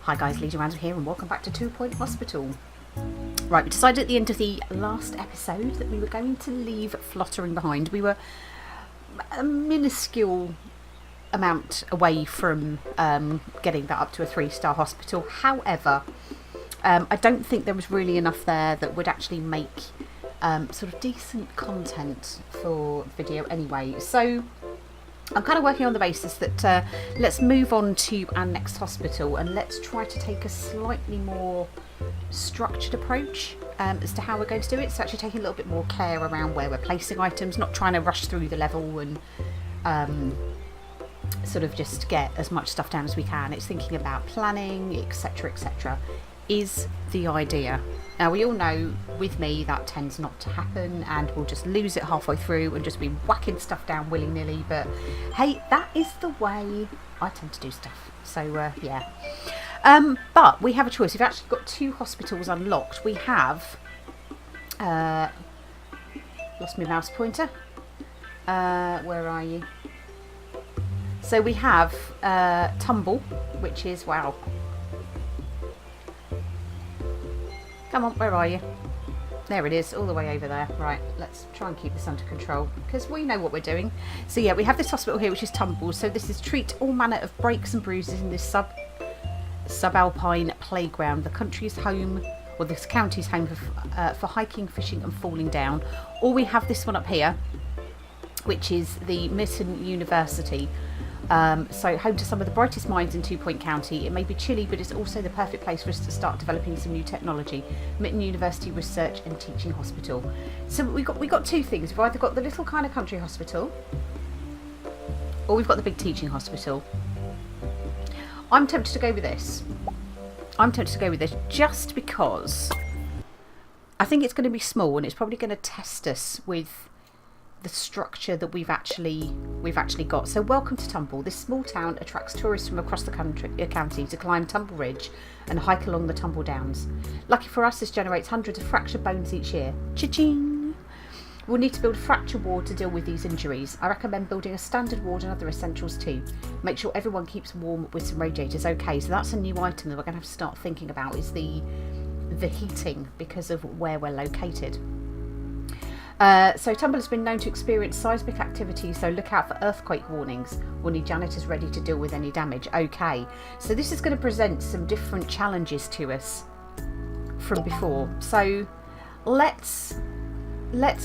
Hi guys, Legion Random here and welcome back to 2 Point Hospital. Right, we decided at the end of the last episode that we were going to leave Fluttering behind. We were a minuscule amount away from getting that up to a 3-star hospital. However, I don't think there was really enough there that would actually make sort of decent content for video anyway. So I'm kind of working on the basis that let's move on to our next hospital and let's try to take a slightly more structured approach as to how we're going to do it. So actually taking a little bit more care around where we're placing items, not trying to rush through the level and sort of just get as much stuff down as we can. It's thinking about planning, etc, is the idea. Now we all know with me that tends not to happen and we'll just lose it halfway through and just be whacking stuff down willy-nilly, but hey, that is the way I tend to do stuff. So yeah, but we have a choice. We've actually got 2 hospitals unlocked. We have lost my mouse pointer. Where are you? So we have Tumble, which is, wow, come on, where are you? There it is, all the way over there. Right, let's try and keep this under control because we know what we're doing. So yeah, we have this hospital here, which is Tumble. So this is treat all manner of breaks and bruises in this subalpine playground. The country's home, or this county's home for hiking, fishing and falling down. Or we have this one up here, which is the Mitten University. So home to some of the brightest minds in 2 Point County. It may be chilly, but it's also the perfect place for us to start developing some new technology. Mitten University Research and Teaching Hospital. So we got 2 things. We've either got the little kind of country hospital, or we've got the big teaching hospital. I'm tempted to go with this. Just because I think it's going to be small and it's probably going to test us with the structure that we've actually got. So welcome to Tumble. This small town attracts tourists from across the county to climb Tumble Ridge and hike along the Tumble Downs. Lucky for us, this generates hundreds of fractured bones each year. Cha-ching! We'll need to build a fracture ward to deal with these injuries. I recommend building a standard ward and other essentials too. Make sure everyone keeps warm with some radiators. Okay, so that's a new item that we're going to have to start thinking about, is the heating because of where we're located. So Tumble has been known to experience seismic activity, so look out for earthquake warnings. We'll need janitors ready to deal with any damage. Okay, so this is going to present some different challenges to us from before. So let's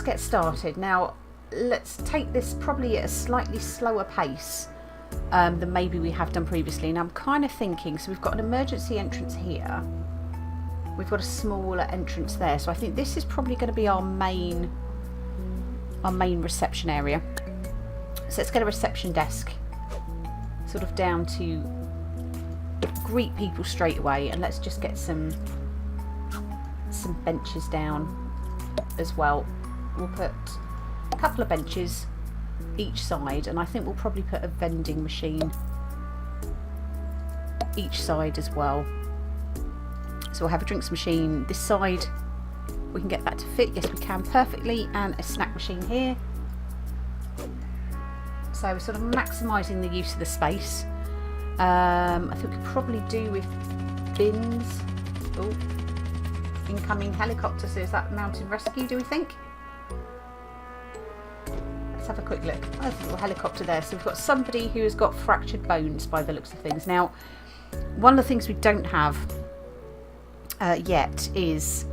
get started. Now let's take this probably at a slightly slower pace than maybe we have done previously. And I'm kind of thinking, so we've got an emergency entrance here. We've got a smaller entrance there. So I think this is probably going to be our main reception area. So let's get a reception desk sort of down to greet people straight away, and let's just get some benches down as well. We'll put a couple of benches each side, and I think we'll probably put a vending machine each side as well. So we'll have a drinks machine this side. We can get that to fit. Yes, we can perfectly. And a snack machine here. So we're sort of maximising the use of the space. I think we could probably do with bins. Oh, incoming helicopter. So is that mountain rescue, do we think? Let's have a quick look. Oh, there's a little helicopter there. So we've got somebody who has got fractured bones by the looks of things. Now, one of the things we don't have yet is...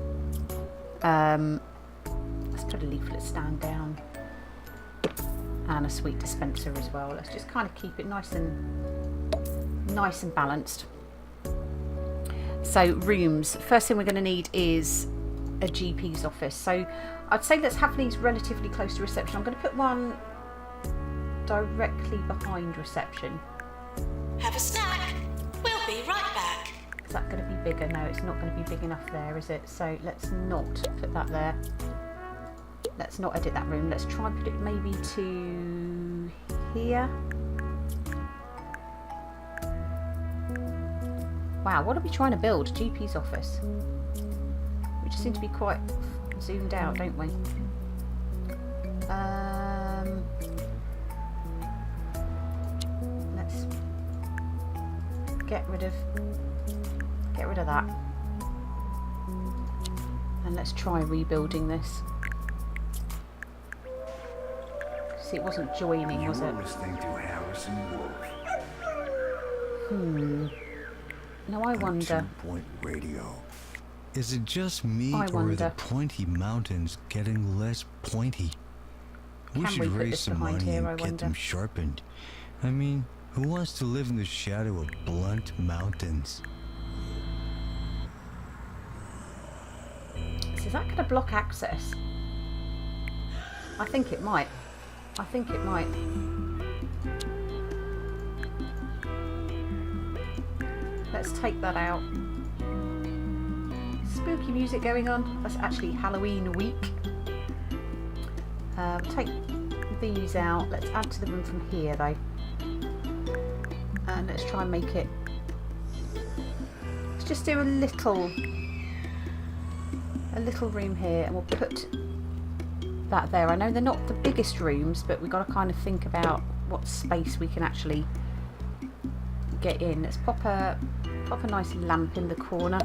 let's put a leaflet stand down and a sweet dispenser as well. Let's just kind of keep it nice and balanced. So rooms, first thing we're going to need is a GP's office. So I'd say let's have these relatively close to reception. I'm going to put one directly behind reception. Have a snack. We'll be right back. Is that going to be bigger? No, it's not going to be big enough there, is it? So let's not put that there. Let's not edit that room. Let's try and put it maybe to here. Wow, what are we trying to build? GP's office. We just seem to be quite zoomed out, don't we? Let's get rid of Get rid of that. And let's try rebuilding this. See, it wasn't joining, was it? You're listening to Harrison Wolf. Now I wonder. 2-point radio. Is it just me, I or are the wonder. pointy mountains getting less pointy? We Can should we put raise this some behind money here, and I get them wonder? sharpened. I mean, who wants to live in the shadow of blunt mountains? So is that going to block access? I think it might. I think it might. Let's take that out. Spooky music going on. That's actually Halloween week. Take these out. Let's add to the room from here though. And let's try and make it. Let's just do a little room here, and we'll put that there. I know they're not the biggest rooms, but we've got to kind of think about what space we can actually get in. Let's pop a nice lamp in the corner.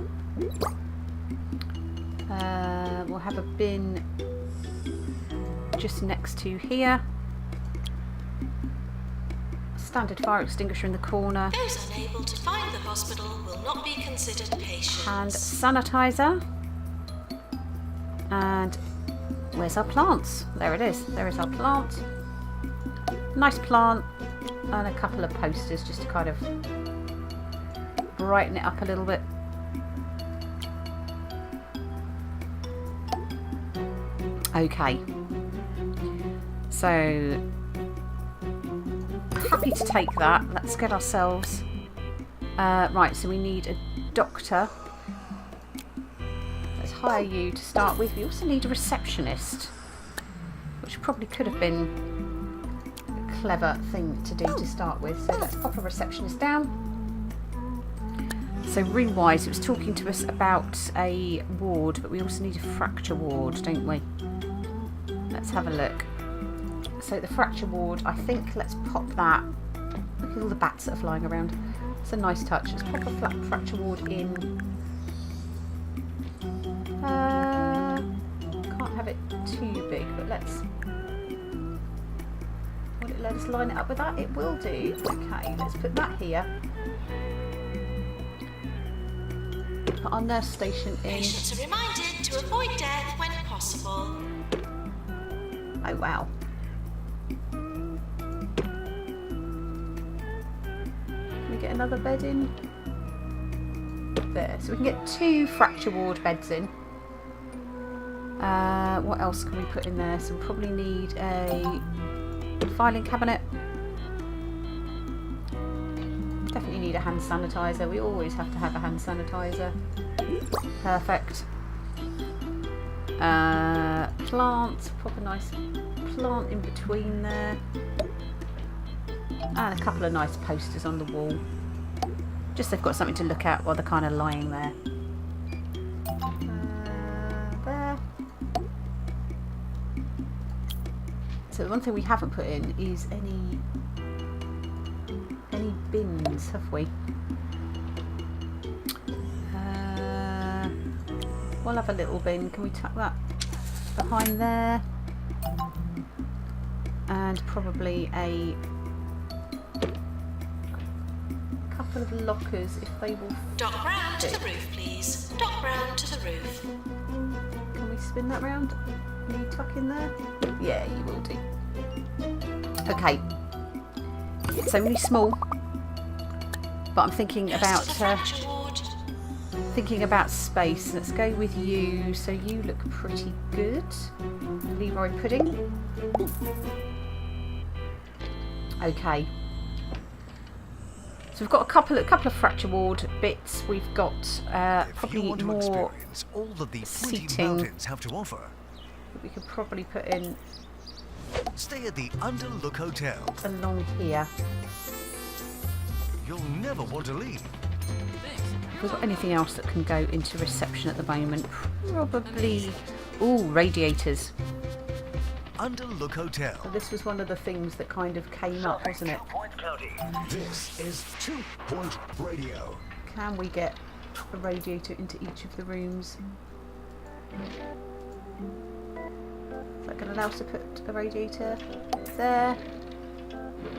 We'll have a bin just next to here. Standard fire extinguisher in the corner. Those unable to find the hospital will not be considered patients. Hand sanitizer. And where's our plants? There it is. There is our plant. Nice plant. And a couple of posters just to kind of brighten it up a little bit. Okay. So, happy to take that. Let's get ourselves... right, so we need a doctor. Let's hire you to start with. We also need a receptionist, which probably could have been a clever thing to do to start with. So let's pop a receptionist down. So room-wise, it was talking to us about a ward, but we also need a fracture ward, don't we? Let's have a look. So the fracture ward, I think, let's pop that. Look at all the bats that are flying around. It's a nice touch. Let's pop a fracture ward in. Can't have it too big, but let's... Will it let us line it up with that? It will do. Okay, let's put that here. Put our nurse station in. Patients are reminded to avoid death when possible. Oh wow. Can we get another bed in? There. So we can get 2 fracture ward beds in. What else can we put in there? So we probably need a filing cabinet. Definitely need a hand sanitizer. We always have to have a hand sanitizer. Perfect. Plant. Pop a nice plant in between there. And a couple of nice posters on the wall. Just they've got something to look at while they're kind of lying there. There. So the one thing we haven't put in is any bins, have we? We'll have a little bin. Can we tuck that behind there? And probably a couple of lockers if they will Dock round to fit. the roof, please. Dock round to the roof. Can we spin that round? Can you tuck in there? Yeah, you will do. Okay. It's only small, but I'm thinking Nurse about to the fracture ward. space. Let's go with you. So you look pretty good. Leroy pudding. Okay. So we've got a couple of fracture ward bits. We've got If you probably want to more experience all that the seating. Pointy Mountains have to offer, that we could probably put in stay at the Underlook Hotel. along here. You'll never want to leave. Have we got anything else that can go into reception at the moment? Probably. Ooh, radiators. Underlook Hotel. Well, this was one of the things that kind of came up, wasn't it? Point County. This is 2-point radio. Can we get a radiator into each of the rooms. Is that going to allow us to put a radiator there?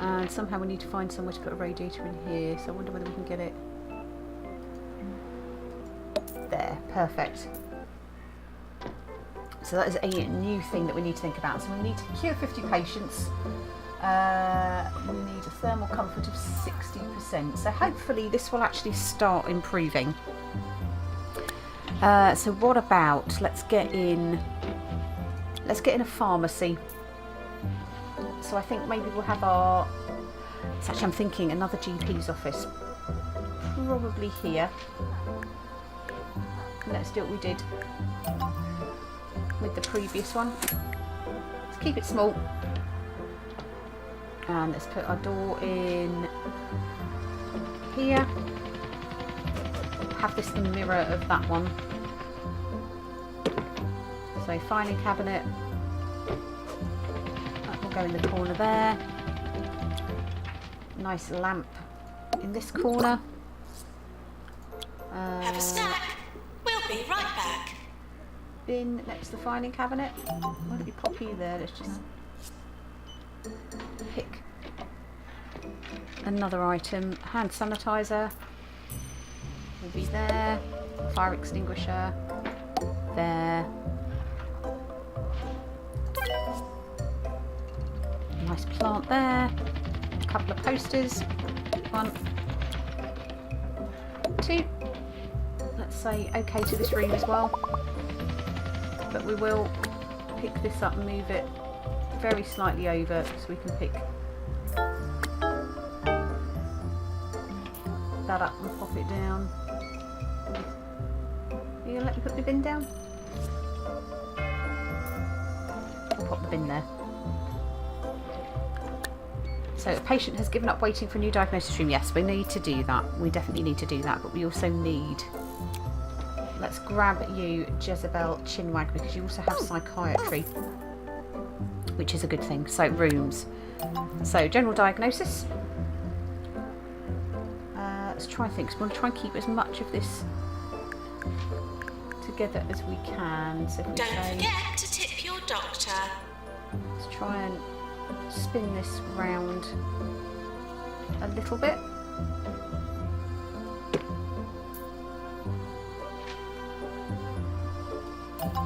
And somehow we need to find somewhere to put a radiator in here, so I wonder whether we can get it there. Perfect. So that is a new thing that we need to think about. So we need to cure 50 patients. We need a thermal comfort of 60%. So hopefully this will actually start improving. So what about, let's get in a pharmacy. So I think maybe we'll have our, so actually I'm thinking another GP's office. Probably here. Let's do what we did with the previous one. Let's keep it small. And let's put our door in here. Have this the mirror of that one. So filing cabinet. That will go in the corner there. Nice lamp in this corner. Have a snack. We'll be right back. Bin next to the filing cabinet. Why don't we pop you there? Let's just pick another item. Hand sanitizer will be there. Fire extinguisher there. Nice plant there. A couple of posters. 1, 2. Let's say okay to this room as well. But we will pick this up and move it very slightly over so we can pick that up and pop it down. Are you going to let me put the bin down? I'll pop the bin there. So a patient has given up waiting for a new diagnosis room. Yes, we need to do that. We definitely need to do that, but we also need... Let's grab you, Jezebel Chinwag, because you also have psychiatry, which is a good thing. So rooms. So general diagnosis. Let's try and think. So we want to try and keep as much of this together as we can. So if we Don't say, forget to tip your doctor. let's try and spin this round a little bit.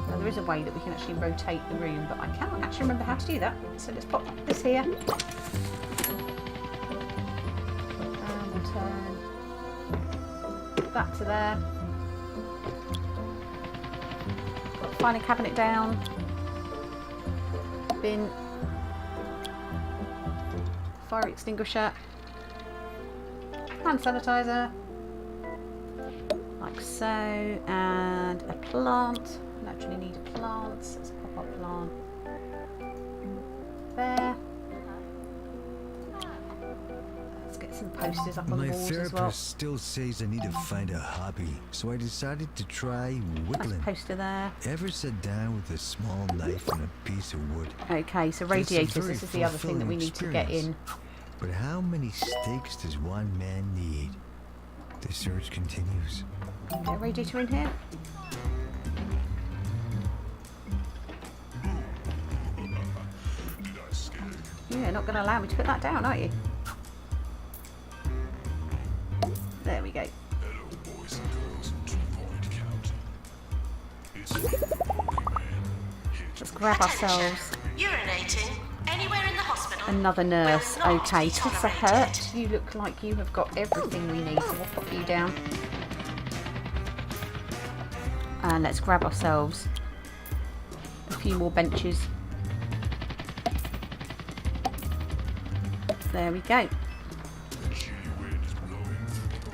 Now there is a way that we can actually rotate the room, but I cannot actually remember how to do that. So let's pop this here. And we'll turn that to there. Got the filing cabinet down. Bin. Fire extinguisher. Hand sanitizer. Like so. And a plant. Naturally need a plant. Let's pop up plant. There. Let's get some posters up on the My walls as well. therapist still says I need to find a hobby, so I decided to try Nice whittling. poster there. Ever sit down with a small knife and a piece of wood? Okay, so It's a radiators. very This is the other thing that we fulfilling need to get in. experience. But how many stakes does one man need? The search continues. Get a radiator in here. You're not going to allow me to put that down, are you? There we go. Let's grab ourselves Urinating anywhere in the hospital. another nurse. Will not Okay, be Tossa tolerated. Hurt, you look like you have got everything we need, so we'll put you down. And let's grab ourselves a few more benches. There we go.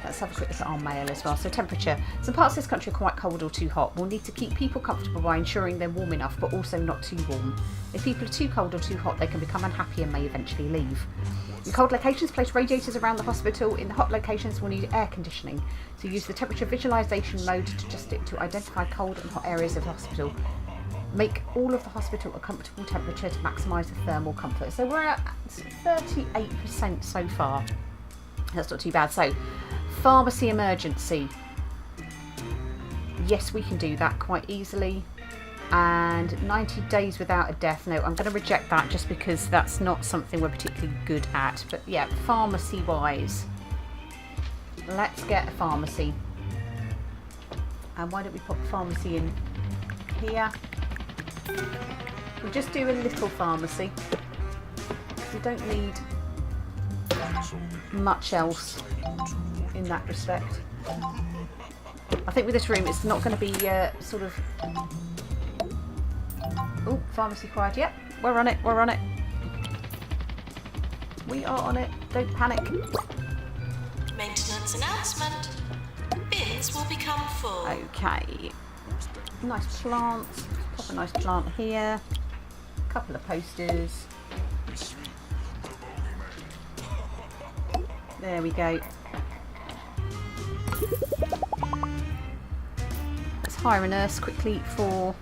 Let's have a quick look at our mail as well. So temperature. Some parts of this country are quite cold or too hot. We'll need to keep people comfortable by ensuring they're warm enough, but also not too warm. If people are too cold or too hot, they can become unhappy and may eventually leave. In cold locations, place radiators around the hospital. In the hot locations, we'll need air conditioning. So use the temperature visualization mode to adjust it to identify cold and hot areas of the hospital. Make all of the hospital a comfortable temperature to maximise the thermal comfort. So we're at 38% so far. That's not too bad. So, pharmacy emergency. Yes, we can do that quite easily. And 90 days without a death. No, I'm going to reject that just because that's not something we're particularly good at. But yeah, pharmacy wise, let's get a pharmacy. And why don't we put pharmacy in here? We'll just do a little pharmacy. We don't need much else in that respect. I think with this room it's not going to be sort of... Oh, pharmacy quiet. Yep, we're on it, we're on it. We are on it. Don't panic. Maintenance announcement. Bins will become full. Okay. Nice plant. Pop a nice plant here. Couple of posters. There we go. Let's hire a nurse quickly for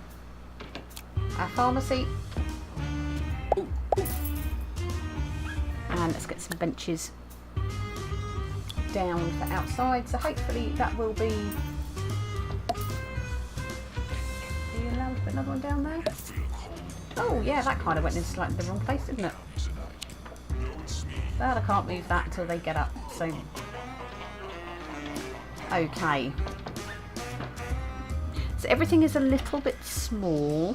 our pharmacy. And let's get some benches down for outside. So hopefully that will be... Are you allowed to put another one down there? Oh yeah, that kind of went in slightly the wrong place, didn't it? But I can't move that until they get up, so... Okay. So everything is a little bit small,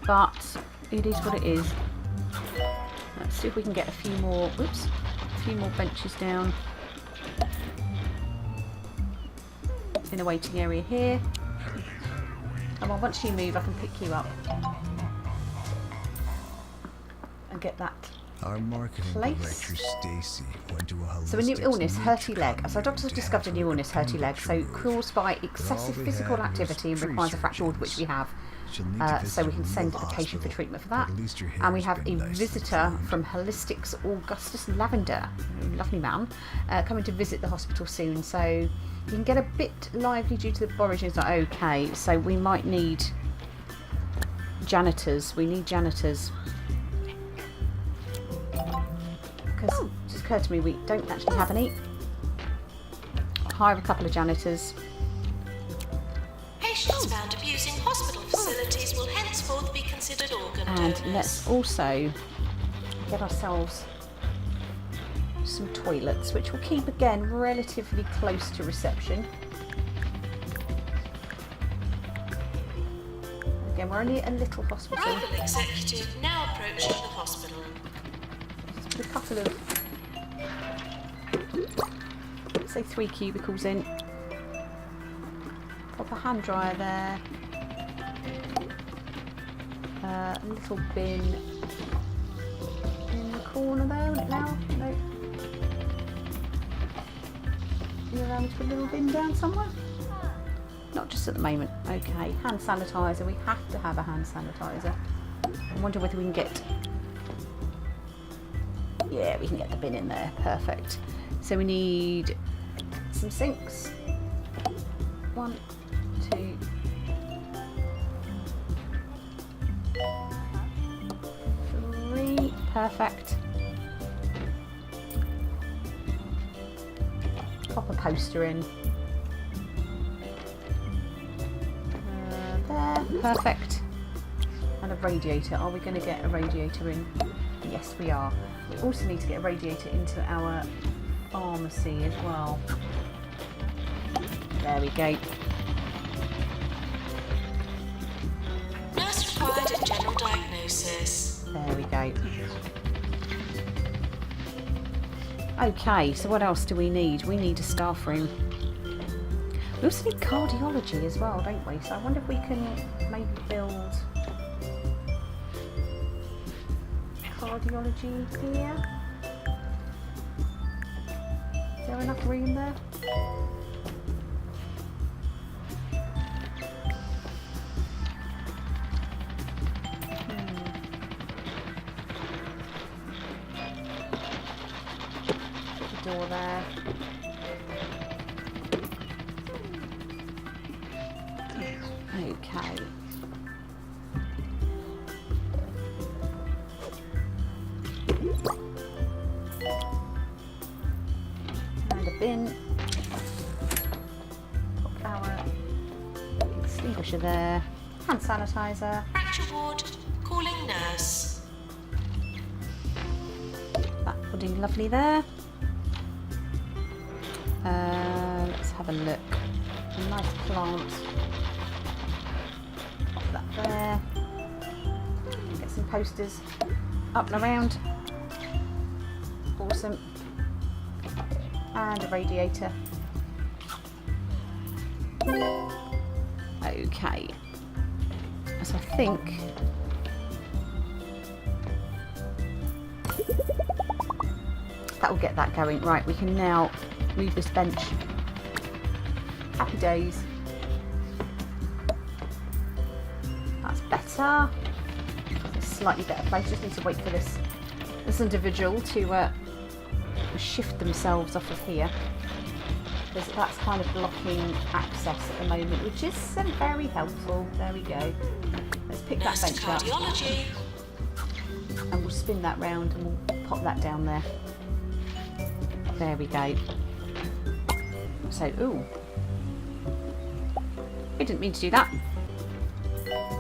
but it is what it is. Let's see if we can get a few more, whoops, a few more benches down in a waiting area here. And well, once you move, I can pick you up and get that. Our marketing director Stacy went to a holistic. So a new illness, hurty leg. So doctors have discovered a new illness, hurty leg. So caused by excessive physical activity and requires a fracture order, which we have. So we can send the patient for treatment for that. And we have a visitor from Holistics, Augustus Lavender, lovely man, coming to visit the hospital soon. So you can get a bit lively due to the origins. Like, okay, so we might need janitors. We need janitors. Because it just occurred to me we don't actually have any. I'll hire a couple of janitors. Patients found abusing hospital facilities will henceforth be considered organ donors. And let's also get ourselves some toilets, which we'll keep again relatively close to reception. Again, we're only a little hospital. Rival executive now approaching the hospital. A couple of, let's say 3 cubicles in. Pop a hand dryer there. A little bin in the corner there, isn't it now? No. You allow me to put a little bin down somewhere? Not just at the moment. Okay, hand sanitizer. We have to have a hand sanitizer. I wonder whether we can get... Yeah, we can get the bin in there. Perfect. So we need some sinks. 1, 2, 3. Perfect. Pop a poster in. There. Perfect. And a radiator. Are we going to get a radiator in? Yes, we are. We also need to get a radiator into our pharmacy as well. There we go. Nurse required in general diagnosis. There we go. Okay, so what else do we need? We need a staff room. We also need cardiology as well, don't we? So I wonder if we can maybe build cardiology here. Is there enough room there? Put the door there. Okay. And a bin. extinguisher there. Hand sanitizer. Fracture ward. Calling nurse. That pudding lovely there. Let's have a look. A nice plant. Pop that there. Get some posters up and around. Awesome. And a radiator. Okay. So I think that will get that going. Right, we can now move this bench. Happy days. That's better. It's a slightly better place. Just need to wait for this individual to shift themselves off of here, because that's kind of blocking access at the moment, which is very helpful. There we go. Let's pick that bench up Cardiology. and we'll spin that round and we'll pop that down there. There we go. So, ooh. I didn't mean to do that.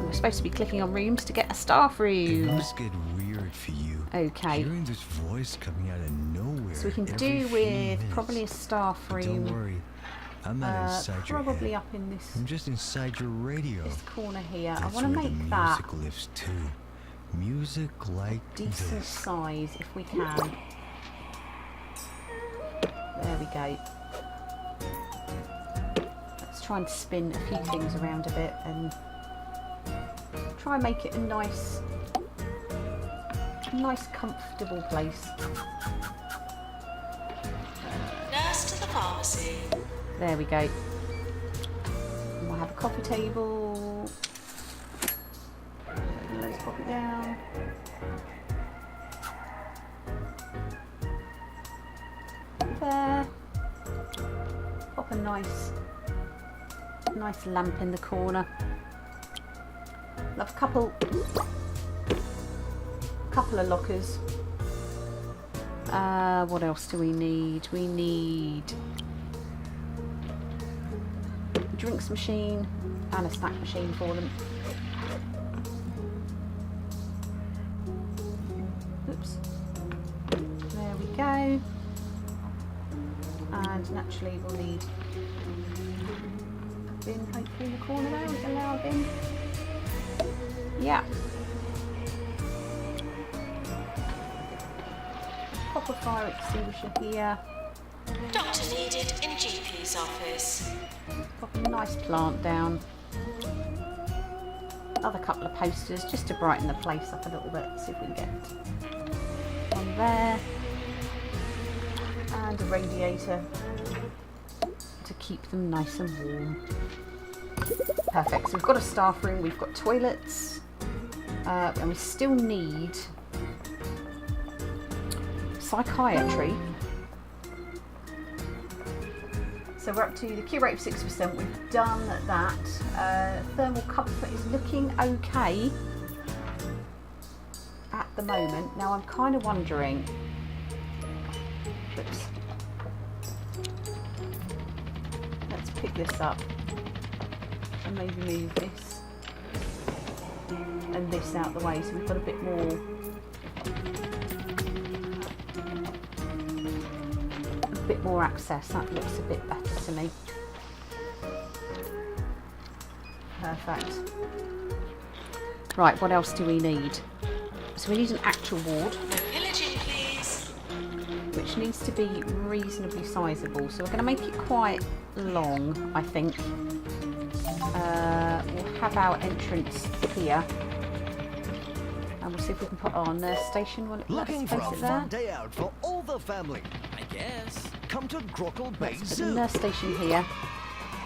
We're supposed to be clicking on rooms to get a staff It room. must get weird for you. Okay. Hearing this voice coming out of nowhere. So we can every do few with minutes. probably a staff But room. don't worry, I'm not inside your Probably head. up in this I'm just inside your radio. corner here. I That's want to where the make that music lives too. Music like decent this. size if we can. There we go. Let's try and spin a few things around a bit and try and make it a nice comfortable place. Nurse to the pharmacy. There we go. And we'll have a coffee table. Let's pop it down. There. Pop a nice lamp in the corner. Love a couple of lockers. What else do we need? We need a drinks machine and a snack machine for them. Oops. There we go. And naturally we'll need a bin hopefully in the corner there. We can allow a bin. Yeah. Pop a fire extinguisher here. Doctor needed in GP's office. Pop a nice plant down. Another couple of posters just to brighten the place up a little bit. See if we can get one there. And a radiator to keep them nice and warm. Perfect. So we've got a staff room, we've got toilets, and we still need psychiatry. So we're up to the cure rate of 6%. We've done that. Thermal comfort is looking okay at the moment. Now I'm kind of wondering. Oops. Let's pick this up and maybe move this and this out the way so we've got a bit more access. That looks a bit better to me. Perfect. Right, what else do we need? So we need an actual ward, No pillaging, please. which needs to be reasonably sizable. So we're going to make it quite long, I think. We'll have our entrance here. And we'll see if we can put our nurse station. Will it let us Looking for place a it there? fun day out for all the family? I guess. Come to Grockle Bay Let's put the Zoo nurse station here.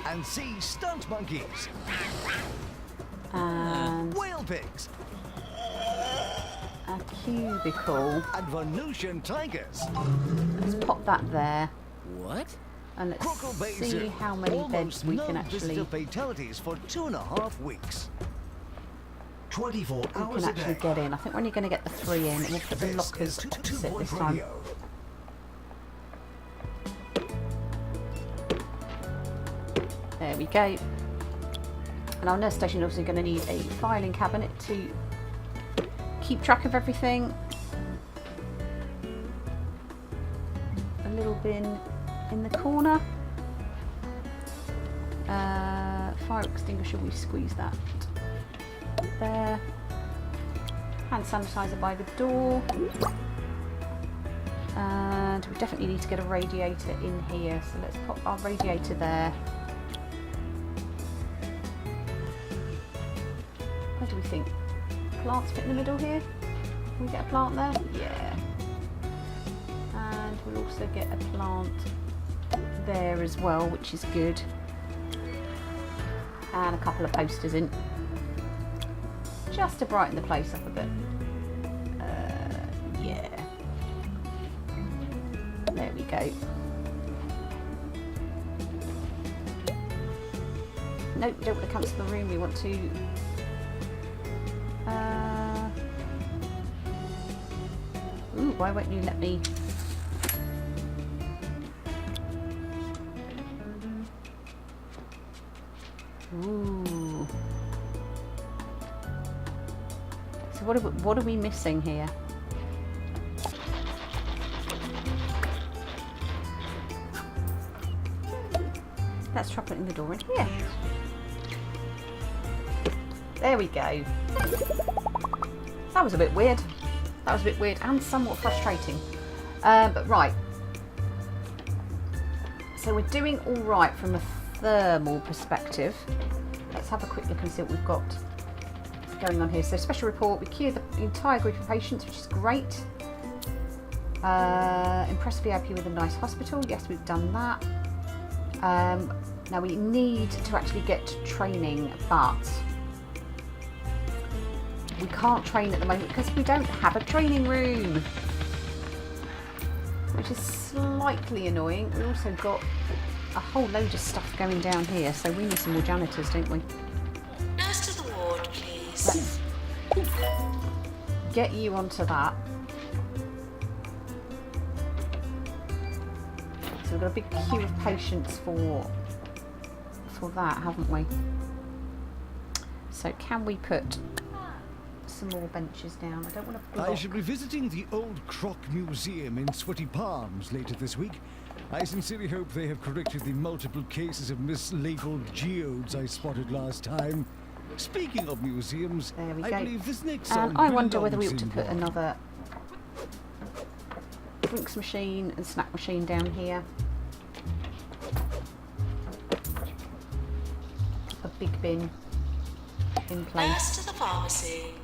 and see stunt monkeys, And whale pigs, a cubicle. and Venusian tigers. Let's pop that there. What? And let's Grockle Bay see Zoo. how many beds Almost we no can actually visitor fatalities for 2.5 weeks. 24 hours a actually day. get in. I think we're only going to get the 3 in, and we'll put the This lockers is Two opposite Point this time. Radio. There we go. And our nurse station is also going to need a filing cabinet to keep track of everything. A little bin in the corner. Fire extinguisher, we squeeze that there. Hand sanitizer by the door. And we definitely need to get a radiator in here, so let's pop our radiator there. Where do we think? Plants fit in the middle here? Can we get a plant there? Yeah. And we'll also get a plant there as well, which is good. And a couple of posters in. Just to brighten the place up a bit. Yeah. There we go. Nope, we don't want to cancel the room, we want to... Ooh, why won't you let me... Ooh. So what are we missing here? Let's try putting the door in here. There we go. That was a bit weird. That was a bit weird and somewhat frustrating. But right. So we're doing all right from a thermal perspective. Let's have a quick look and see what we've got going on here. So special report, we cured the entire group of patients, which is great. Impressed VIP with a nice hospital. Yes, we've done that. Now we need to actually get training, but we can't train at the moment because we don't have a training room, which is slightly annoying. We also got a whole load of stuff going down here, so we need some more janitors, don't we? Nurse to the ward, please. Let's get you onto that. So we've got a big queue of patients for that, haven't we? So can we put some more benches down? I don't want to block. I shall be visiting the Old Croc Museum in Sweaty Palms later this week. I sincerely hope they have corrected the multiple cases of mislabeled geodes I spotted last time. Speaking of museums, There we I go. believe this next song I wonder whether we ought belongs to in put one. another drinks machine and snack machine down here. A big bin in place. Nurse to the pharmacy.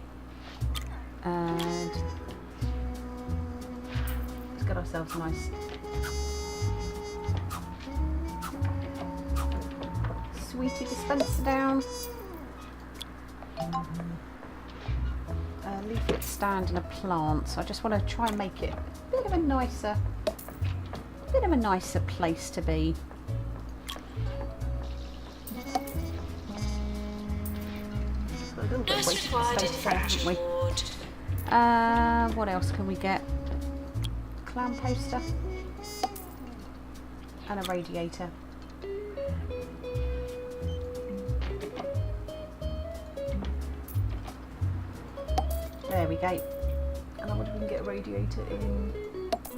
And let's get ourselves a nice sweetie dispenser down. A leaflet stand and a plant. So I just want to try and make it a bit of a nicer place to be. Got a little bit of Nurse wasted required in space there, haven't we? ward. What else can we get? Clown poster and a radiator. There we go. And I wonder if we can get a radiator in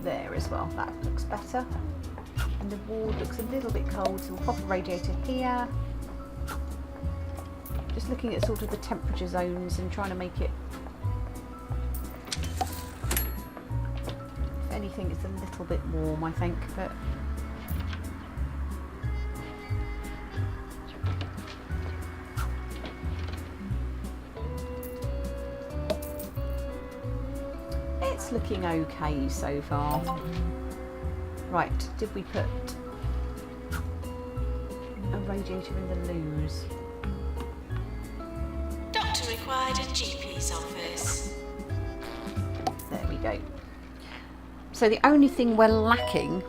there as well. That looks better. And the ward looks a little bit cold, so we'll pop a radiator here. Just looking at sort of the temperature zones and trying to make it, if anything, it's a little bit warm, I think, but it's looking okay so far. Right, did we put a radiator in the loos? Doctor required in GP's office. There we go. So the only thing we're lacking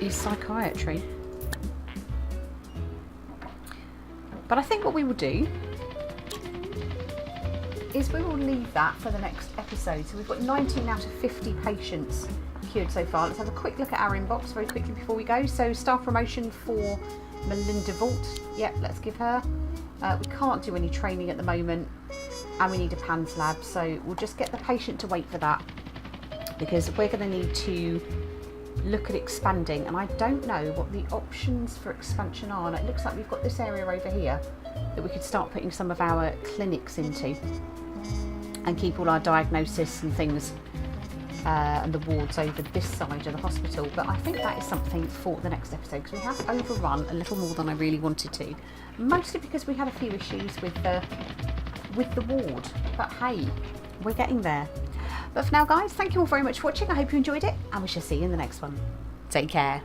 is psychiatry. But I think what we will do is we will leave that for the next episode. So we've got 19 out of 50 patients secured so far. Let's have a quick look at our inbox very quickly before we go. So staff promotion for Melinda Vault. Yep, let's give her. We can't do any training at the moment, and we need a PANS lab, so we'll just get the patient to wait for that, because we're going to need to look at expanding, and I don't know what the options for expansion are. And it looks like we've got this area over here that we could start putting some of our clinics into and keep all our diagnosis and things and the wards over this side of the hospital. But I think that is something for the next episode, because we have overrun a little more than I really wanted to, mostly because we had a few issues with the ward. But hey, we're getting there. But for now, guys, thank you all very much for watching. I hope you enjoyed it, and we shall see you in the next one. Take care.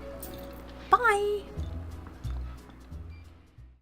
Bye.